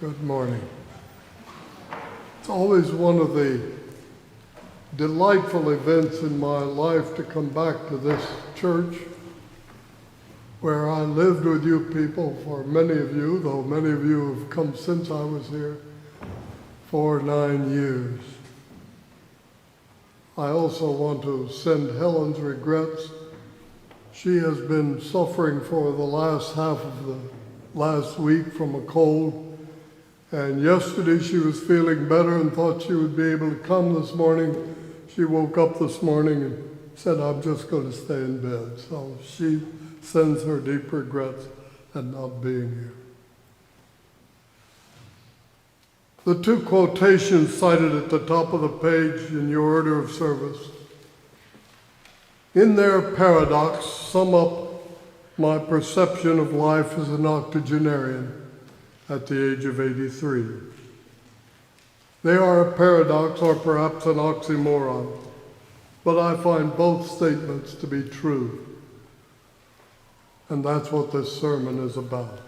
Good morning. It's always one of the delightful events in my life to come back to this church where I lived with you people, for many of you, though many of you have come since I was here, for 9 years. I also want to send Helen's regrets. She has been suffering for the last half of the last week from a cold. And yesterday she was feeling better and thought she would be able to come this morning. She woke up this morning and said, I'm just going to stay in bed. So she sends her deep regrets at not being here. The two quotations cited at the top of the page in your order of service, in their paradox, sum up my perception of life as an octogenarian at the age of 83. They are a paradox or perhaps an oxymoron, but I find both statements to be true. And that's what this sermon is about.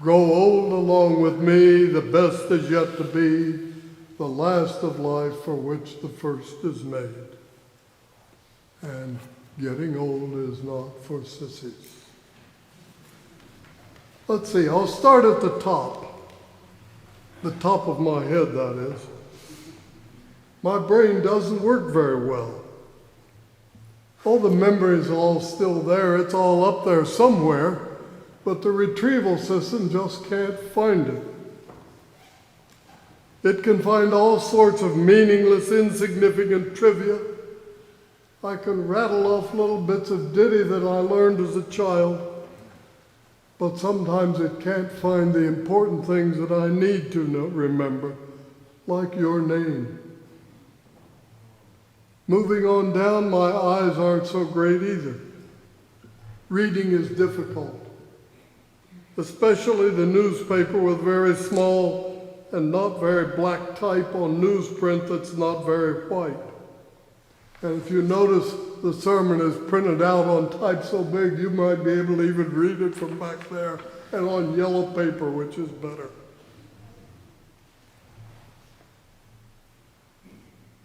Grow old along with me, the best is yet to be, the last of life for which the first is made. And getting old is not for sissies. Let's see, I'll start at the top of my head, that is. My brain doesn't work very well. All the memories are all still there, it's all up there somewhere, but the retrieval system just can't find it. It can find all sorts of meaningless, insignificant trivia. I can rattle off little bits of ditty that I learned as a child, but sometimes it can't find the important things that I need to remember, like your name. Moving on down, my eyes aren't so great either. Reading is difficult, especially the newspaper with very small and not very black type on newsprint that's not very white. And if you notice, the sermon is printed out on type so big you might be able to even read it from back there, and on yellow paper, which is better.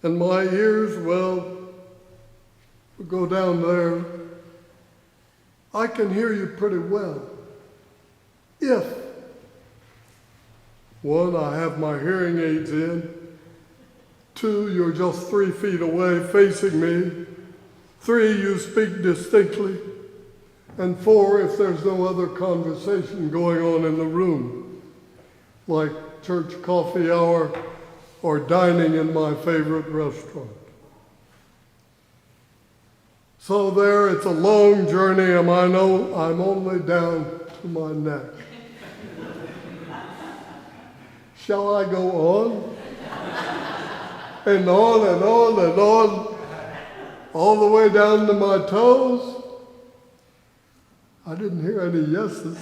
And my ears, well, we go down there. I can hear you pretty well. If, one, I have my hearing aids in. 2, you're just 3 feet away facing me. 3, you speak distinctly. And 4, if there's no other conversation going on in the room, like church coffee hour or dining in my favorite restaurant. So there, it's a long journey, and I know I'm only down to my neck. Shall I go on? And on and on and on, all the way down to my toes? I didn't hear any yeses.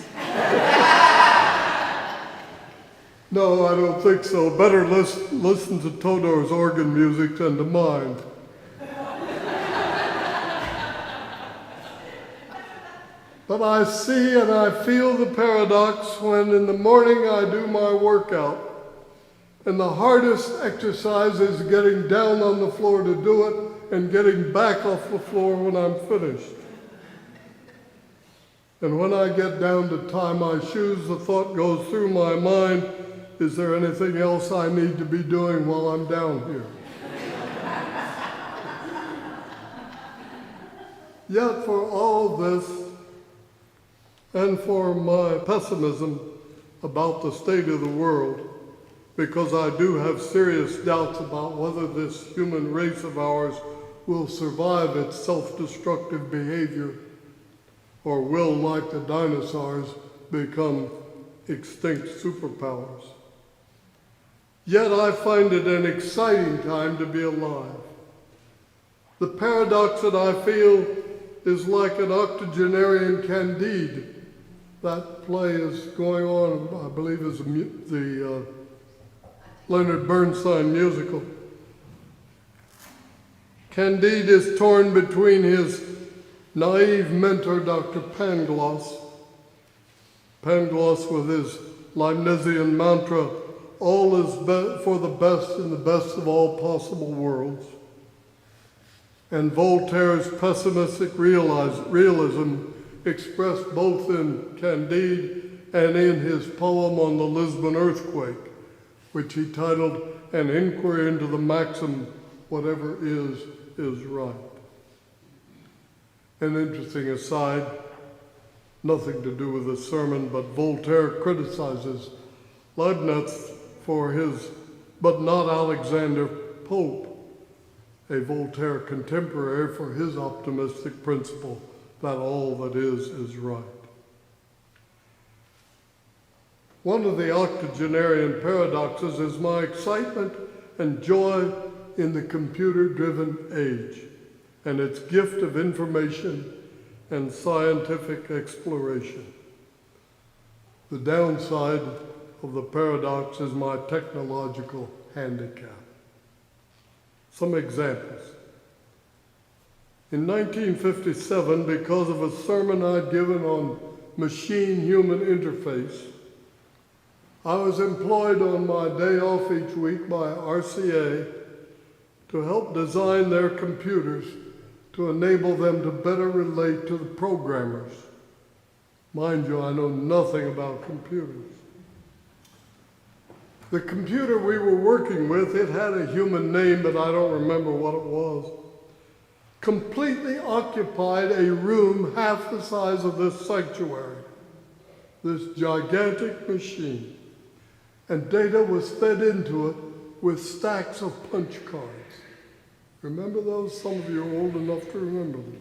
No, I don't think so. Better listen to Todor's organ music than to mine. But I see and I feel the paradox when in the morning I do my workout. And the hardest exercise is getting down on the floor to do it and getting back off the floor when I'm finished. And when I get down to tie my shoes, the thought goes through my mind, is there anything else I need to be doing while I'm down here? Yet for all this, and for my pessimism about the state of the world, because I do have serious doubts about whether this human race of ours will survive its self-destructive behavior or will, like the dinosaurs, become extinct superpowers. Yet I find it an exciting time to be alive. The paradox that I feel is like an octogenarian Candide. That play is going on, I believe, is the Leonard Bernstein musical. Candide is torn between his naive mentor, Dr. Pangloss with his Leibnizian mantra, all is for the best in the best of all possible worlds, and Voltaire's pessimistic realism expressed both in Candide and in his poem on the Lisbon earthquake, which he titled An Inquiry into the Maxim, Whatever is Right. An interesting aside, nothing to do with the sermon, but Voltaire criticizes Leibniz for his, but not Alexander Pope, a Voltaire contemporary, for his optimistic principle that all that is right. One of the octogenarian paradoxes is my excitement and joy in the computer-driven age and its gift of information and scientific exploration. The downside of the paradox is my technological handicap. Some examples. In 1957, because of a sermon I'd given on machine-human interface, I was employed on my day off each week by RCA to help design their computers to enable them to better relate to the programmers. Mind you, I know nothing about computers. The computer we were working with, it had a human name, but I don't remember what it was, completely occupied a room half the size of this sanctuary, this gigantic machine. And data was fed into it with stacks of punch cards. Remember those? Some of you are old enough to remember them.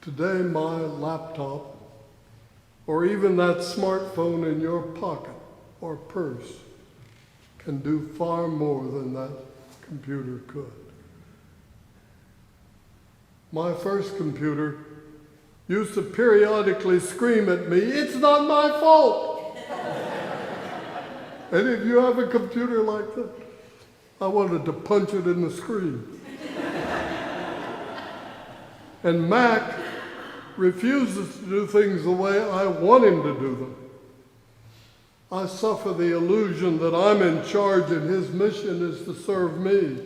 Today, my laptop, or even that smartphone in your pocket or purse, can do far more than that computer could. My first computer used to periodically scream at me, "It's not my fault!" Any of you have a computer like that? I wanted to punch it in the screen. And Mac refuses to do things the way I want him to do them. I suffer the illusion that I'm in charge and his mission is to serve me.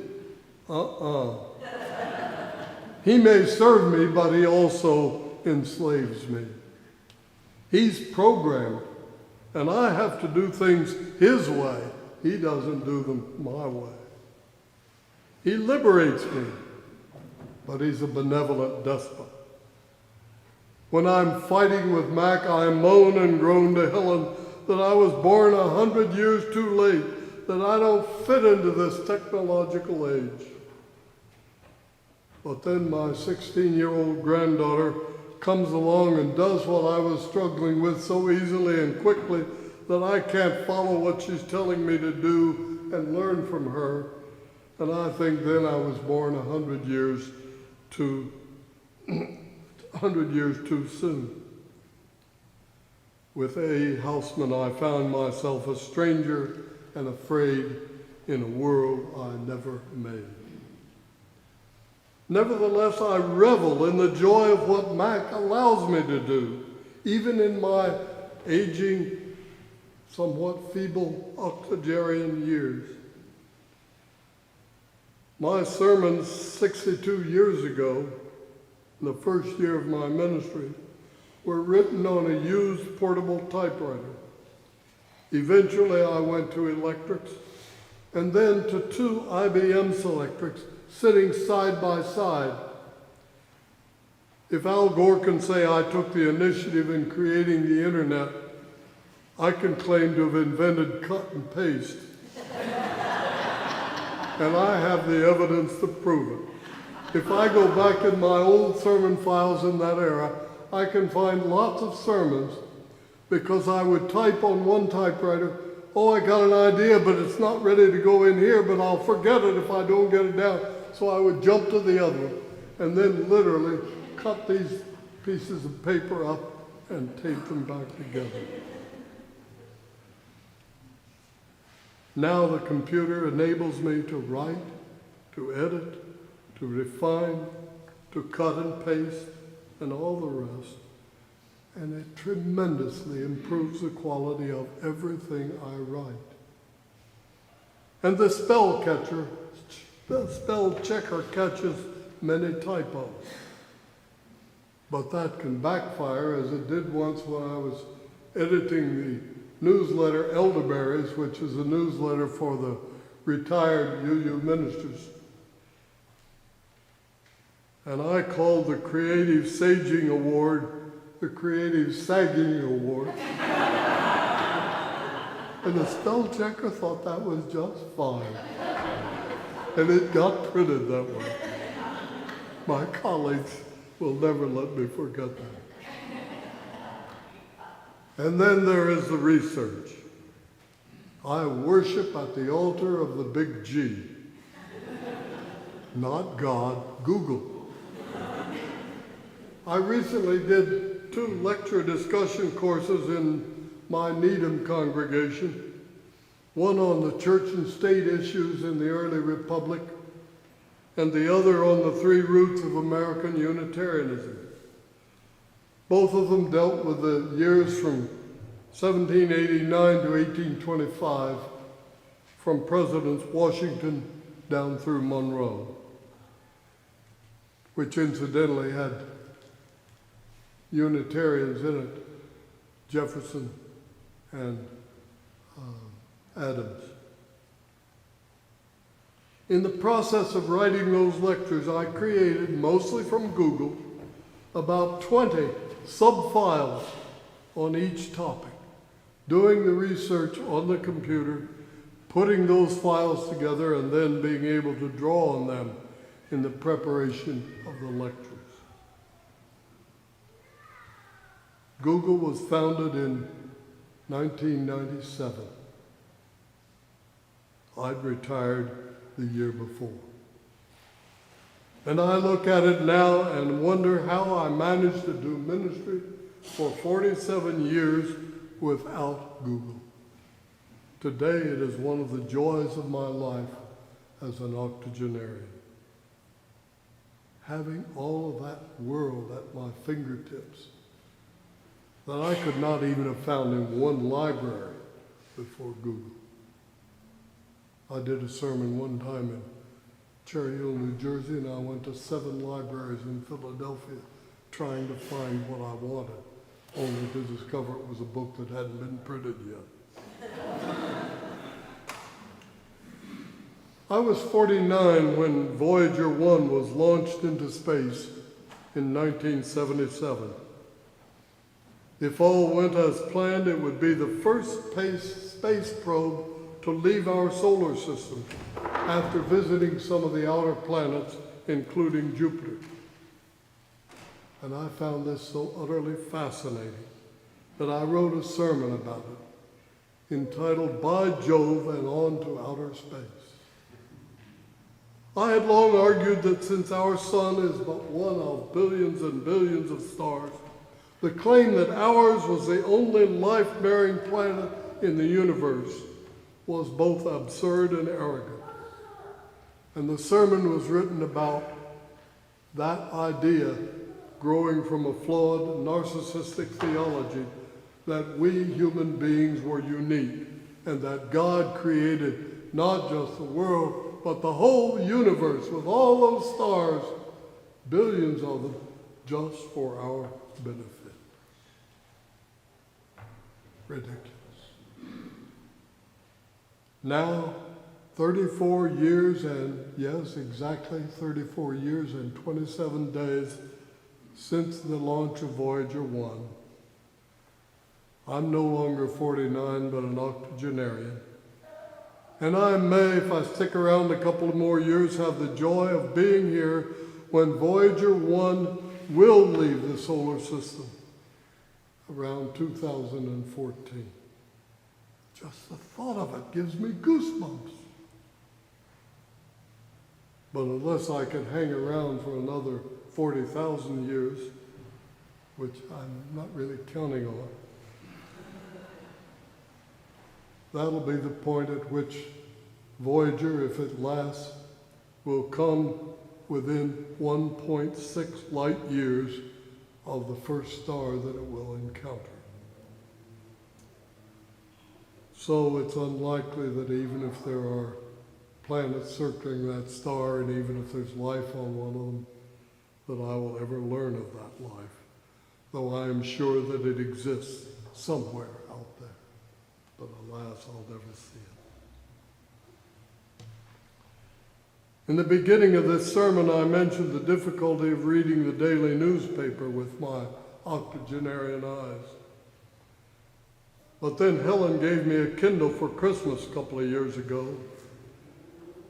He may serve me, but he also enslaves me. He's programmed, and I have to do things his way. He doesn't do them my way. He liberates me, but he's a benevolent despot. When I'm fighting with Mac, I moan and groan to Helen that I was born 100 years too late, that I don't fit into this technological age. But then my 16-year-old granddaughter comes along and does what I was struggling with so easily and quickly that I can't follow what she's telling me to do and learn from her. And I think then I was born 100 years too soon. With A. Houseman, I found myself a stranger and afraid in a world I never made. Nevertheless, I revel in the joy of what Mac allows me to do, even in my aging, somewhat feeble octogenarian years. My sermons 62 years ago, in the first year of my ministry, were written on a used portable typewriter. Eventually, I went to electrics, and then to 2 IBM Selectrics sitting side by side. If Al Gore can say I took the initiative in creating the internet, I can claim to have invented cut and paste. And I have the evidence to prove it. If I go back in my old sermon files in that era, I can find lots of sermons because I would type on one typewriter, oh, I got an idea, but it's not ready to go in here, but I'll forget it if I don't get it down. So I would jump to the other one and then literally cut these pieces of paper up and tape them back together. Now the computer enables me to write, to edit, to refine, to cut and paste, and all the rest. and it tremendously improves the quality of everything I write. And the spell checker catches many typos. But that can backfire, as it did once when I was editing the newsletter Elderberries, which is a newsletter for the retired UU ministers. And I called the Creative Saging Award the Creative Sagging Award. And the spell checker thought that was just fine. And it got printed that way. My colleagues will never let me forget that. And then there is the research. I worship at the altar of the big G. Not God, Google. I recently did 2 lecture discussion courses in my Needham congregation, one on the church and state issues in the early republic, and the other on the 3 roots of American Unitarianism. Both of them dealt with the years from 1789 to 1825, from Presidents Washington down through Monroe, which incidentally had Unitarians in it, Jefferson and Adams. In the process of writing those lectures, I created, mostly from Google, about 20 sub-files on each topic, doing the research on the computer, putting those files together, and then being able to draw on them in the preparation of the lectures. Google was founded in 1997. I'd retired the year before. And I look at it now and wonder how I managed to do ministry for 47 years without Google. Today it is one of the joys of my life as an octogenarian. Having all of that world at my fingertips that I could not even have found in one library before Google. I did a sermon one time in Cherry Hill, New Jersey, and I went to 7 libraries in Philadelphia trying to find what I wanted, only to discover it was a book that hadn't been printed yet. I was 49 when Voyager 1 was launched into space in 1977. If all went as planned, it would be the first space probe to leave our solar system after visiting some of the outer planets, including Jupiter. And I found this so utterly fascinating that I wrote a sermon about it, entitled By Jove and On to Outer Space. I had long argued that since our sun is but one of billions and billions of stars, the claim that ours was the only life-bearing planet in the universe was both absurd and arrogant. And the sermon was written about that idea growing from a flawed, narcissistic theology that we human beings were unique and that God created not just the world, but the whole universe with all those stars, billions of them, just for our benefit. Ridiculous. Now, 34 years and, yes, exactly 34 years and 27 days since the launch of Voyager 1, I'm no longer 49, but an octogenarian. And I may, if I stick around a couple of more years, have the joy of being here when Voyager 1 will leave the solar system around 2014. Just the thought of it gives me goosebumps. But unless I can hang around for another 40,000 years, which I'm not really counting on, that'll be the point at which Voyager, if it lasts, will come within 1.6 light years of the first star that it will encounter. So it's unlikely that even if there are planets circling that star, and even if there's life on one of them, that I will ever learn of that life, though I am sure that it exists somewhere out there. But alas, I'll never see it. In the beginning of this sermon, I mentioned the difficulty of reading the daily newspaper with my octogenarian eyes. But then Helen gave me a Kindle for Christmas a couple of years ago,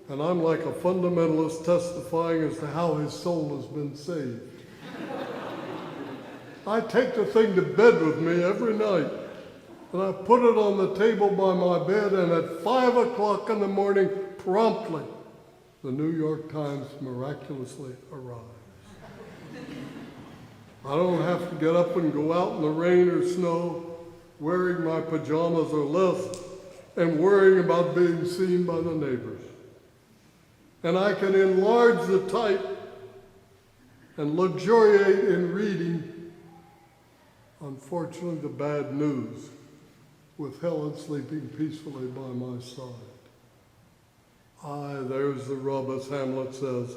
and I'm like a fundamentalist testifying as to how his soul has been saved. I take the thing to bed with me every night, and I put it on the table by my bed, and at 5 o'clock in the morning, promptly, the New York Times miraculously arrives. I don't have to get up and go out in the rain or snow, wearing my pajamas or less, and worrying about being seen by the neighbors. And I can enlarge the type and luxuriate in reading, unfortunately, the bad news, with Helen sleeping peacefully by my side. Aye, there's the rub, as Hamlet says.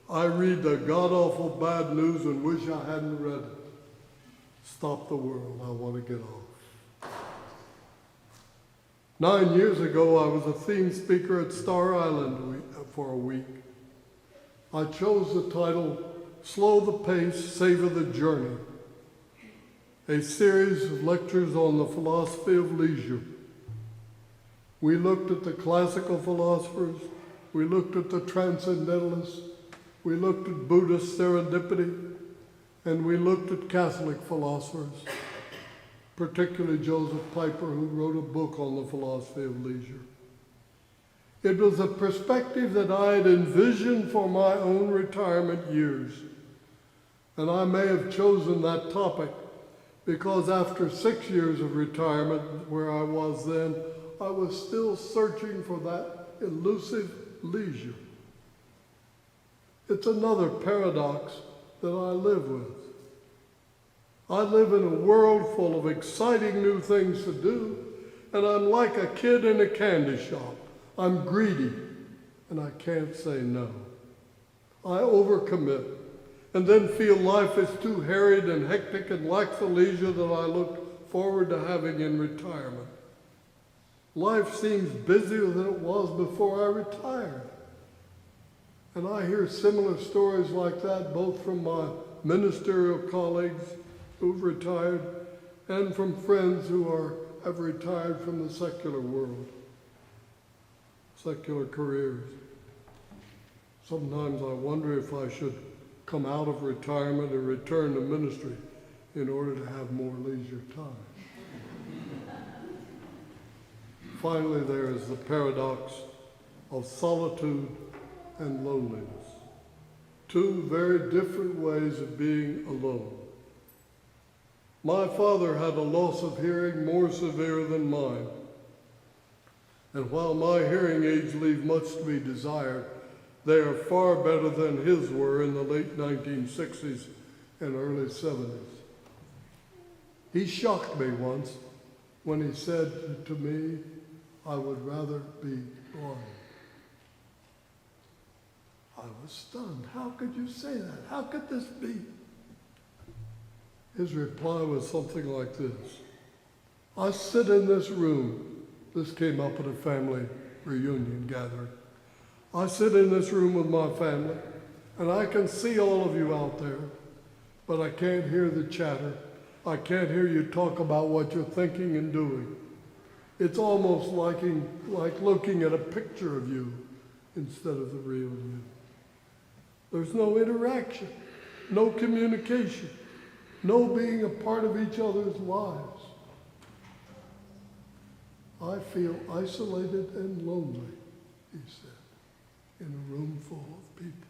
I read the god-awful bad news and wish I hadn't read it. Stop the world, I want to get off. 9 years ago, I was a theme speaker at Star Island for a week. I chose the title, Slow the Pace, Savor the Journey, a series of lectures on the philosophy of leisure. We looked at the classical philosophers, we looked at the transcendentalists, we looked at Buddhist serendipity, and we looked at Catholic philosophers, particularly Joseph Piper, who wrote a book on the philosophy of leisure. It was a perspective that I had envisioned for my own retirement years. And I may have chosen that topic because after 6 years of retirement, where I was then, I was still searching for that elusive leisure. It's another paradox that I live with. I live in a world full of exciting new things to do, and I'm like a kid in a candy shop. I'm greedy, and I can't say no. I overcommit, and then feel life is too harried and hectic and lacks the leisure that I look forward to having in retirement. Life seems busier than it was before I retired. And I hear similar stories like that, both from my ministerial colleagues who've retired and from friends who have retired from the secular world, secular careers. Sometimes I wonder if I should come out of retirement and return to ministry in order to have more leisure time. Finally, there is the paradox of solitude and loneliness. Two very different ways of being alone. My father had a loss of hearing more severe than mine. And while my hearing aids leave much to be desired, they are far better than his were in the late 1960s and early 70s. He shocked me once when he said to me, I would rather be blind. I was stunned. How could you say that? How could this be? His reply was something like this. I sit in this room. This came up at a family reunion gathering. I sit in this room with my family, and I can see all of you out there, but I can't hear the chatter. I can't hear you talk about what you're thinking and doing. It's almost like looking at a picture of you instead of the real you. There's no interaction, no communication, no being a part of each other's lives. I feel isolated and lonely, he said, in a room full of people.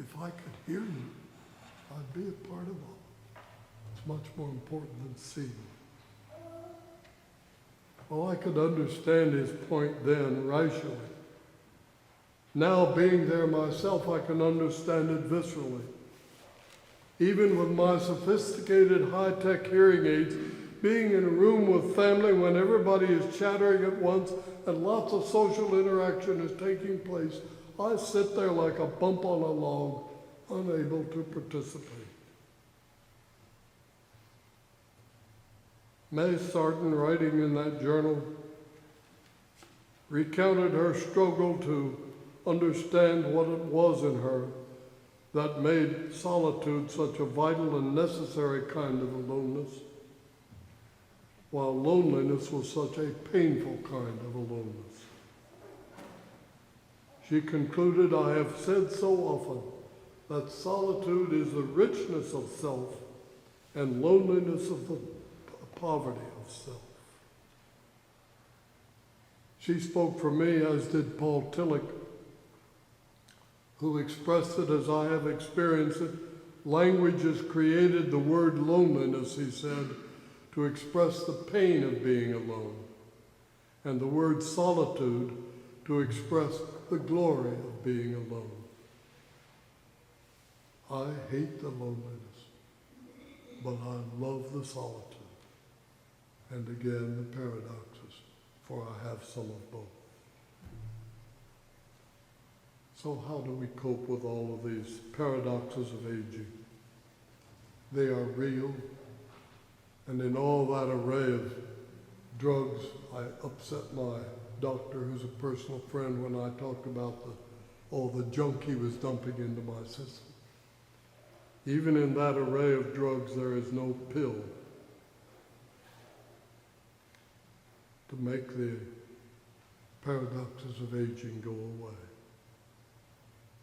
If I could hear you, I'd be a part of all. It's much more important than seeing. Well, I could understand his point then rationally. Now, being there myself, I can understand it viscerally. Even with my sophisticated high-tech hearing aids, being in a room with family when everybody is chattering at once and lots of social interaction is taking place, I sit there like a bump on a log, unable to participate. May Sarton, writing in that journal, recounted her struggle to understand what it was in her that made solitude such a vital and necessary kind of aloneness, while loneliness was such a painful kind of aloneness. She concluded, I have said so often that solitude is the richness of self and loneliness of the poverty of self. She spoke for me, as did Paul Tillich, who expressed it as I have experienced it. Language has created the word loneliness, he said, to express the pain of being alone, and the word solitude to express the glory of being alone. I hate the loneliness, but I love the solitude. And again, the paradoxes, for I have some of both. So how do we cope with all of these paradoxes of aging? They are real, and in all that array of drugs, I upset my doctor, who's a personal friend, when I talked about all the junk he was dumping into my system. Even in that array of drugs, there is no pill to make the paradoxes of aging go away.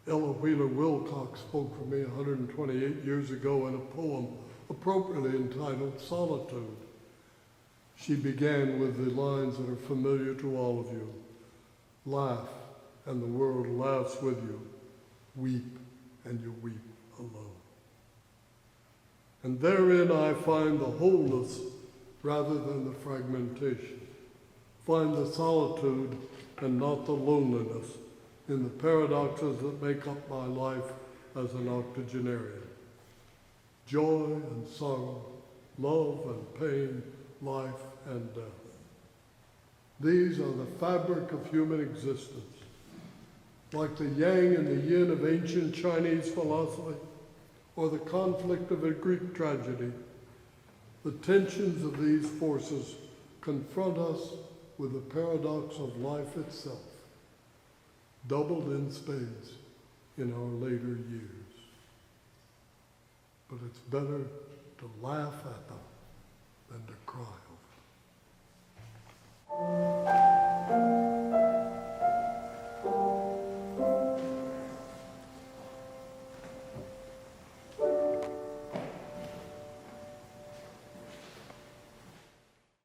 Ella Wheeler Wilcox spoke for me 128 years ago in a poem appropriately entitled Solitude. She began with the lines that are familiar to all of you. Laugh, and the world laughs with you. Weep, and you weep alone. And therein I find the wholeness rather than the fragmentation. Find the solitude and not the loneliness in the paradoxes that make up my life as an octogenarian. Joy and sorrow, love and pain, life and death. These are the fabric of human existence. Like the yang and the yin of ancient Chinese philosophy, or the conflict of a Greek tragedy, the tensions of these forces confront us with the paradox of life itself, doubled in spades in our later years. But it's better to laugh at them than to cry